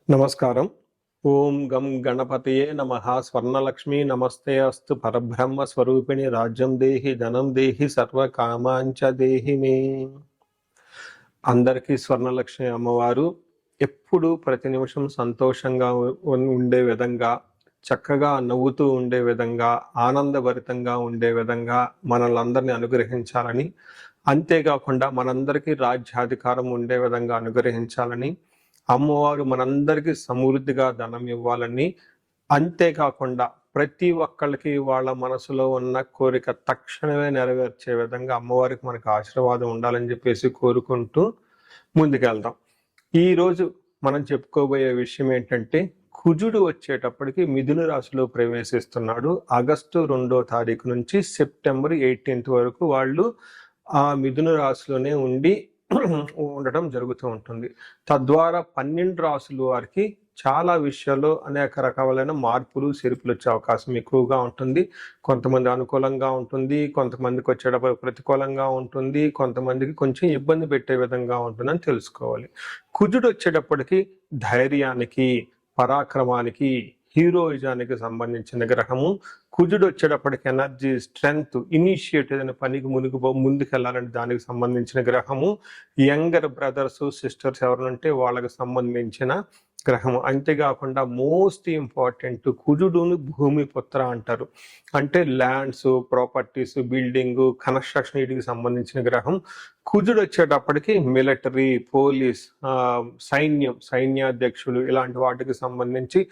నమస్కారం. ఓం గం గణపతయే నమః. స్వర్ణలక్ష్మీ నమస్తే అస్తు. పరబ్రహ్మ స్వరూపిణి రాజ్యం దేహి ధనం దేహి సర్వకామాంచ దేహి మే. అందరికీ స్వర్ణలక్ష్మి అమ్మవారు ఎప్పుడు ప్రతి నిమిషం సంతోషంగా ఉండే విధంగా, చక్కగా నవ్వుతూ ఉండే విధంగా, ఆనందభరితంగా ఉండే విధంగా మనల్ని అందరినీ అనుగ్రహించాలని, అంతేకాకుండా మనందరికీ రాజ్యాధికారం ఉండే విధంగా అనుగ్రహించాలని, అమ్మవారు మనందరికీ సమృద్ధిగా ధనం ఇవ్వాలని, అంతేకాకుండా ప్రతి ఒక్కళ్ళకి వాళ్ళ మనసులో ఉన్న కోరిక తక్షణమే నెరవేర్చే విధంగా అమ్మవారికి మనకు ఆశీర్వాదం ఉండాలని చెప్పేసి కోరుకుంటూ ముందుకెళ్దాం. ఈరోజు మనం చెప్పుకోబోయే విషయం ఏంటంటే, కుజుడు వచ్చేటప్పటికి మిథున రాశిలో ప్రవేశిస్తున్నాడు. ఆగస్టు 2వ తారీఖు నుంచి సెప్టెంబర్ 18th వరకు వాళ్ళు ఆ మిథున రాశిలోనే ఉండటం జరుగుతూ ఉంటుంది. తద్వారా 12 రాసుల వారికి చాలా విషయాల్లో అనేక రకాలైన మార్పులు చేర్పులు వచ్చే అవకాశం ఎక్కువగా ఉంటుంది. కొంతమంది అనుకూలంగా ఉంటుంది, కొంతమందికి వచ్చేటప్పుడు ప్రతికూలంగా ఉంటుంది, కొంతమందికి కొంచెం ఇబ్బంది పెట్టే విధంగా ఉంటుందని తెలుసుకోవాలి. కుజుడు వచ్చేటప్పటికి ధైర్యానికి, పరాక్రమానికి, హీరోయిజానికి సంబంధించిన గ్రహము. కుజుడు వచ్చేటప్పటికి ఎనర్జీ, స్ట్రెంగ్త్, ఇనిషియేటివ్ అయిన పనికి ముందుకెళ్ళాలంటే దానికి సంబంధించిన గ్రహము. యంగర్ బ్రదర్స్ సిస్టర్స్ ఎవరంటే వాళ్ళకి సంబంధించిన గ్రహము. అంతేకాకుండా మోస్ట్ ఇంపార్టెంట్, కుజుడుని భూమి పుత్ర అంటారు. అంటే ల్యాండ్స్, ప్రాపర్టీస్, బిల్డింగ్, కన్స్ట్రక్షన్ వీటికి సంబంధించిన గ్రహం. కుజుడు వచ్చేటప్పటికి మిలిటరీ, పోలీస్, సైన్యాధ్యక్షులు ఇలాంటి వాటికి సంబంధించి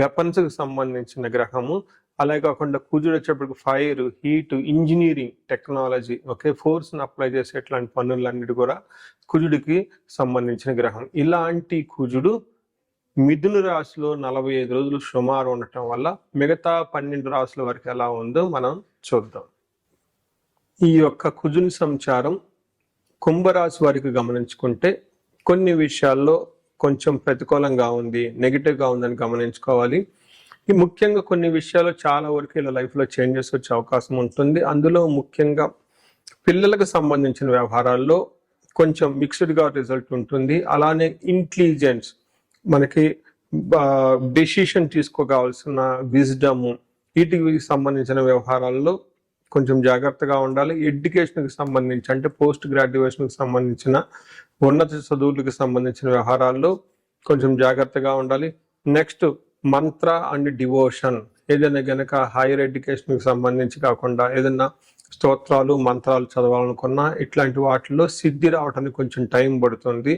వెపన్స్కి సంబంధించిన గ్రహము. అలాగే కాకుండా కుజుడు వచ్చేటప్పటికి ఫైర్, హీట్, ఇంజనీరింగ్, టెక్నాలజీ, ఫోర్స్ని అప్లై చేసే ఇట్లాంటి పనులన్నిటి కూడా కుజుడికి సంబంధించిన గ్రహం. ఇలాంటి కుజుడు మిథున రాశిలో 45 రోజులు సుమారు ఉండటం వల్ల మిగతా 12 రాశుల వరకు ఎలా ఉందో మనం చూద్దాం. ఈ యొక్క కుజుని సంచారం కుంభరాశి వారికి గమనించుకుంటే కొన్ని విషయాల్లో కొంచెం ప్రతికూలంగా ఉంది, నెగిటివ్గా ఉందని గమనించుకోవాలి. ఈ ముఖ్యంగా కొన్ని విషయాలు చాలా వరకు ఇలా లైఫ్లో చేంజెస్ వచ్చే అవకాశం ఉంటుంది. అందులో ముఖ్యంగా పిల్లలకు సంబంధించిన వ్యవహారాల్లో కొంచెం మిక్స్డ్గా రిజల్ట్ ఉంటుంది. అలానే ఇంటెలిజెన్స్, మనకి డెసిషన్ తీసుకోవాల్సిన విజ్డమ్, వీటికి సంబంధించిన వ్యవహారాల్లో కొంచెం జాగ్రత్తగా ఉండాలి. ఎడ్యుకేషన్కి సంబంధించి అంటే పోస్ట్ గ్రాడ్యుయేషన్కి సంబంధించిన ఉన్నత చదువులకు సంబంధించిన వ్యవహారాల్లో కొంచెం జాగ్రత్తగా ఉండాలి. నెక్స్ట్ మంత్ర అండ్ డివోషన్, ఏదైనా గనక హైయర్ ఎడ్యుకేషన్కి సంబంధించి కాకుండా ఏదైనా స్తోత్రాలు, మంత్రాలు చదవాలనుకున్నా ఇట్లాంటి వాటిల్లో సిద్ధి రావడానికి కొంచెం టైం పడుతుంది.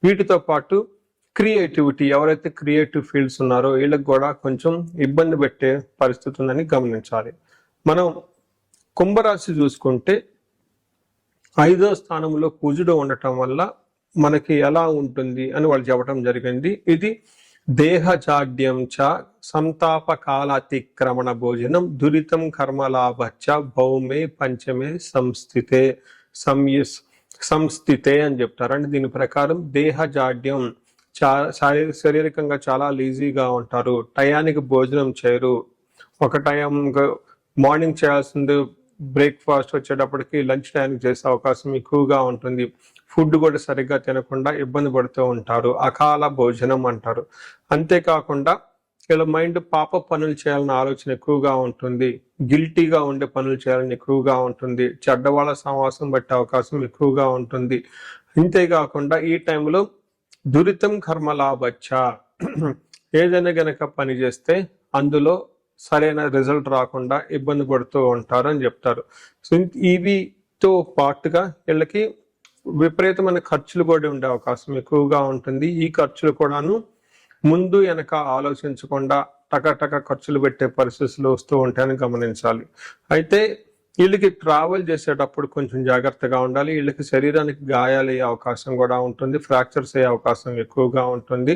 వీటితో పాటు క్రియేటివిటీ, ఎవరైతే క్రియేటివ్ ఫీల్డ్స్ ఉన్నారో వీళ్ళకి కూడా కొంచెం ఇబ్బంది పెట్టే పరిస్థితి ఉందని గమనించాలి. మనం కుంభరాశి చూసుకుంటే 5వ స్థానంలో కుజుడు ఉండటం వల్ల మనకి ఎలా ఉంటుంది అని వాళ్ళు చెప్పడం జరిగింది. ఇది దేహజాడ్యం చ సంతాపకాలాతిక్రమణ భోజనం దురితం కర్మలాభచ్చ భౌమే పంచమే సంస్థితే అని చెప్తారు. అంటే దీని ప్రకారం దేహజాడ్యం, శారీరకంగా చాలా లేజీగా ఉంటారు, టయానికి భోజనం చేయరు, ఒక టైం మార్నింగ్ చేయాల్సింది బ్రేక్ఫాస్ట్ వచ్చేటప్పటికి లంచ్ టైంకి చేసే అవకాశం ఎక్కువగా ఉంటుంది. ఫుడ్ కూడా సరిగ్గా తినకుండా ఇబ్బంది పడుతూ ఉంటారు, అకాల భోజనం అంటారు. అంతేకాకుండా ఇలా మైండ్ పాప పనులు చేయాలన్న ఆలోచన ఎక్కువగా ఉంటుంది, గిల్టీగా ఉండే పనులు చేయాలని ఎక్కువగా ఉంటుంది, చెడ్డవాళ్ళ సమావాసం పట్టే అవకాశం ఎక్కువగా ఉంటుంది. అంతేకాకుండా ఈ టైంలో దురితం కర్మలాభచ్చ, ఏదైనా గనక పని చేస్తే అందులో సరైన రిజల్ట్ రాకుండా ఇబ్బంది పడుతూ ఉంటారు అని చెప్తారు. సో ఇవితో పాటుగా వీళ్ళకి విపరీతమైన ఖర్చులు కూడా ఉండే అవకాశం ఎక్కువగా ఉంటుంది. ఈ ఖర్చులు కూడాను ముందు వెనక ఆలోచించకుండా టకటక ఖర్చులు పెట్టే పరిస్థితులు వస్తూ ఉంటాయని గమనించాలి. అయితే వీళ్ళకి ట్రావెల్ చేసేటప్పుడు కొంచెం జాగ్రత్తగా ఉండాలి. వీళ్ళకి శరీరానికి గాయాలు అయ్యే అవకాశం కూడా ఉంటుంది, ఫ్రాక్చర్స్ అయ్యే అవకాశం ఎక్కువగా ఉంటుంది.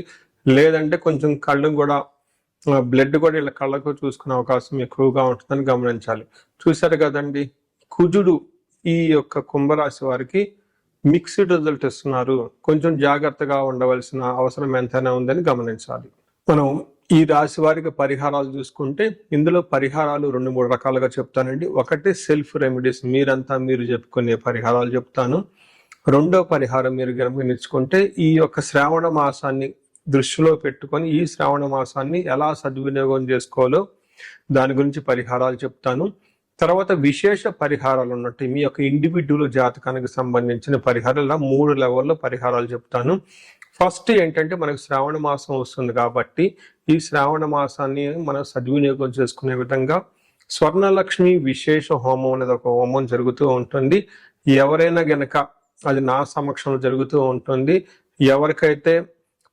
లేదంటే కొంచెం కళ్ళు కూడా, బ్లడ్ కూడా వీళ్ళ కళ్ళకు చూసుకునే అవకాశం ఎక్కువగా ఉంటుందని గమనించాలి. చూశారు కదండి, కుజుడు ఈ యొక్క కుంభరాశి వారికి మిక్స్డ్ రిజల్ట్ ఇస్తున్నారు. కొంచెం జాగ్రత్తగా ఉండవలసిన అవసరం ఎంతైనా ఉందని గమనించాలి. మనం ఈ రాశి వారికి పరిహారాలు చూసుకుంటే ఇందులో పరిహారాలు 2-3 రకాలుగా చెప్తానండి. ఒకటి సెల్ఫ్ రెమెడీస్, మీరు చెప్పుకునే పరిహారాలు చెప్తాను. రెండో పరిహారం మీరు గమనించుకుంటే ఈ యొక్క శ్రావణ మాసాన్ని దృష్టిలో పెట్టుకొని ఈ శ్రావణ మాసాన్ని ఎలా సద్వినియోగం చేసుకోవాలో దాని గురించి పరిహారాలు చెప్తాను. తర్వాత విశేష పరిహారాలు ఉన్నట్టు మీ యొక్క ఇండివిడ్యువల్ జాతకానికి సంబంధించిన పరిహారాలు 3 లెవెల్లో పరిహారాలు చెప్తాను. ఫస్ట్ ఏంటంటే మనకు శ్రావణ మాసం వస్తుంది కాబట్టి ఈ శ్రావణ మాసాన్ని మనం సద్వినియోగం చేసుకునే విధంగా స్వర్ణలక్ష్మి విశేష హోమం అనేది ఒక హోమం జరుగుతూ ఉంటుంది. ఎవరైనా గనక అది నా సమక్షంలో జరుగుతూ ఉంటుంది. ఎవరికైతే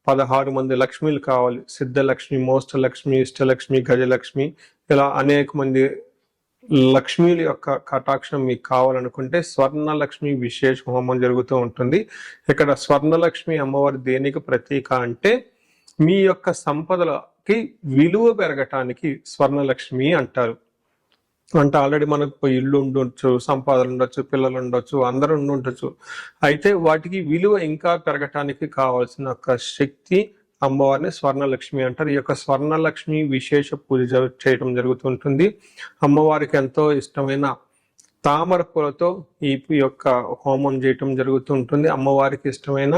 16 మంది లక్ష్మీలు కావాలి, సిద్ధలక్ష్మి, మోష్టలక్ష్మి, ఇష్టలక్ష్మి, గజలక్ష్మి, ఇలా అనేక మంది లక్ష్మీల యొక్క కటాక్షం మీకు కావాలనుకుంటే స్వర్ణలక్ష్మి విశేష హోమం జరుగుతూ ఉంటుంది. ఇక్కడ స్వర్ణలక్ష్మి అమ్మవారి దేనికి ప్రతీక అంటే మీ యొక్క సంపదలకి విలువ పెరగటానికి స్వర్ణలక్ష్మి అంటారు. అంటే ఆల్రెడీ మనకు ఇల్లు ఉండొచ్చు, సంపాదన ఉండొచ్చు, పిల్లలు ఉండొచ్చు, అందరూ ఉండొచ్చు. అయితే వాటికి విలువ ఇంకా పెరగటానికి కావాల్సిన ఒక శక్తి అమ్మవారిని స్వర్ణలక్ష్మి అంటారు. ఈ యొక్క స్వర్ణలక్ష్మి విశేష పూజ చేయడం జరుగుతుంటుంది. అమ్మవారికి ఎంతో ఇష్టమైన తామర పూలతో ఈ యొక్క హోమం చేయటం జరుగుతుంటుంది. అమ్మవారికి ఇష్టమైన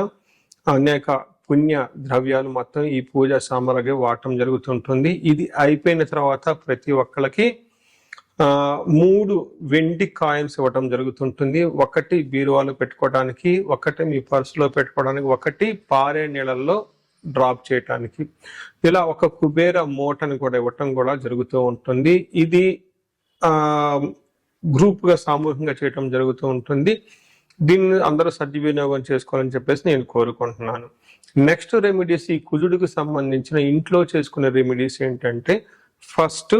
అనేక పుణ్య ద్రవ్యాలు మొత్తం ఈ పూజ సామగ్రి వాడటం జరుగుతుంటుంది. ఇది అయిపోయిన తర్వాత ప్రతి ఒక్కరికి 3 వెండి కాయిన్స్ ఇవ్వటం జరుగుతుంటుంది. ఒకటి బీరువాలో పెట్టుకోవడానికి, ఒకటి మీ పర్సులో పెట్టుకోవడానికి, ఒకటి పారే నీళ్ళల్లో డ్రాప్ చేయటానికి. ఇలా ఒక కుబేర మూటని కూడా ఇవ్వటం కూడా జరుగుతూ ఉంటుంది. ఇది గ్రూప్గా సామూహికంగా చేయటం జరుగుతూ ఉంటుంది. దీన్ని అందరూ సద్వినియోగం చేసుకోవాలని చెప్పేసి నేను కోరుకుంటున్నాను. నెక్స్ట్ రెమెడీస్, ఈ కుజుడికి సంబంధించిన ఇంట్లో చేసుకునే రెమెడీస్ ఏంటంటే ఫస్ట్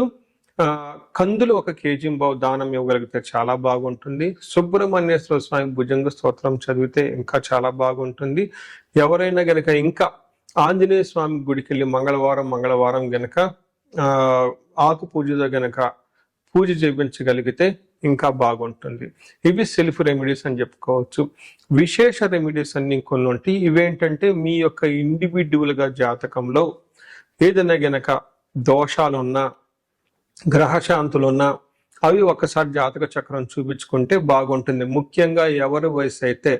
కందులు 1 kg దానం ఇవ్వగలిగితే చాలా బాగుంటుంది. సుబ్రహ్మణ్యేశ్వర స్వామి భుజంగ స్తోత్రం చదివితే ఇంకా చాలా బాగుంటుంది. ఎవరైనా గనక ఇంకా ఆంజనేయ స్వామి గుడికి వెళ్ళి మంగళవారం గనక ఆకు పూజతో గనక పూజ చేయించగలిగితే ఇంకా బాగుంటుంది. ఇవి సెల్ఫ్ రెమెడీస్ అని చెప్పుకోవచ్చు. విశేష రెమెడీస్ అన్ని కొన్ని ఉంటాయి. ఇవేంటంటే మీ యొక్క ఇండివిడ్యువల్ గా జాతకంలో ఏదైనా గనక దోషాలున్నా, గ్రహశాంతులున్నా అవి ఒకసారి జాతక చక్రం చూపించుకుంటే బాగుంటుంది. ముఖ్యంగా ఎవరి వయసు అయితే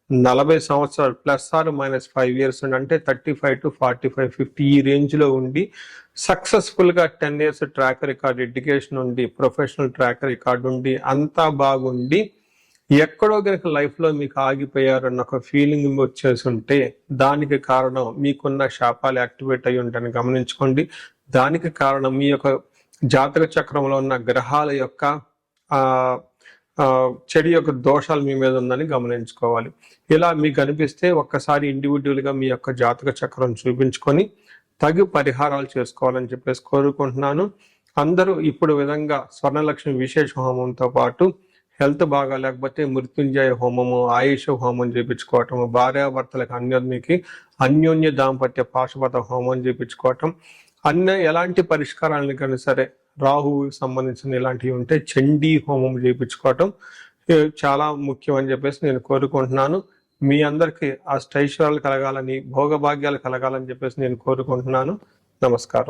40 సంవత్సరాలు +or-5 years అంటే 35 to 45, 50 ఈ రేంజ్ లో ఉండి సక్సెస్ఫుల్ గా 10 years ట్రాక్ రికార్డ్, ఎడ్యుకేషన్ ఉండి, ప్రొఫెషనల్ ట్రాక్ రికార్డ్ ఉండి, అంతా బాగుండి ఎక్కడో గనక లైఫ్ లో మీకు ఆగిపోయారన్న ఒక ఫీలింగ్ వచ్చేసి ఉంటే దానికి కారణం మీకున్న శాపాలు యాక్టివేట్ అయ్యి ఉంటాయని గమనించుకోండి. దానికి కారణం మీ యొక్క జాతక చక్రంలో ఉన్న గ్రహాల యొక్క చెడు యొక్క దోషాలు మీ మీద ఉందని గమనించుకోవాలి. ఇలా మీకు అనిపిస్తే ఒక్కసారి ఇండివిడ్యువల్ గా మీ యొక్క జాతక చక్రం చూపించుకొని తగు పరిహారాలు చేసుకోవాలని చెప్పేసి కోరుకుంటున్నాను. అందరూ ఇప్పుడు విధంగా స్వర్ణలక్ష్మి విశేష హోమంతో పాటు హెల్త్ బాగా లేకపోతే మృత్యుంజయ హోమము, ఆయుష హోమం చేయించుకోవటం, భార్యాభర్తలకు అన్యోన్య దాంపత్య పాశుపత హోమం చేయించుకోవటం, ఎలాంటి పరిష్కారాలను కానీ సరే రాహువుకి సంబంధించిన ఇలాంటివి ఉంటే చండీ హోమం చేయించుకోవటం చాలా ముఖ్యం అని చెప్పేసి నేను కోరుకుంటున్నాను. మీ అందరికీ అష్టైశ్వర్యాలు కలగాలని, భోగభాగ్యాలు కలగాలని చెప్పేసి నేను కోరుకుంటున్నాను. నమస్కారం.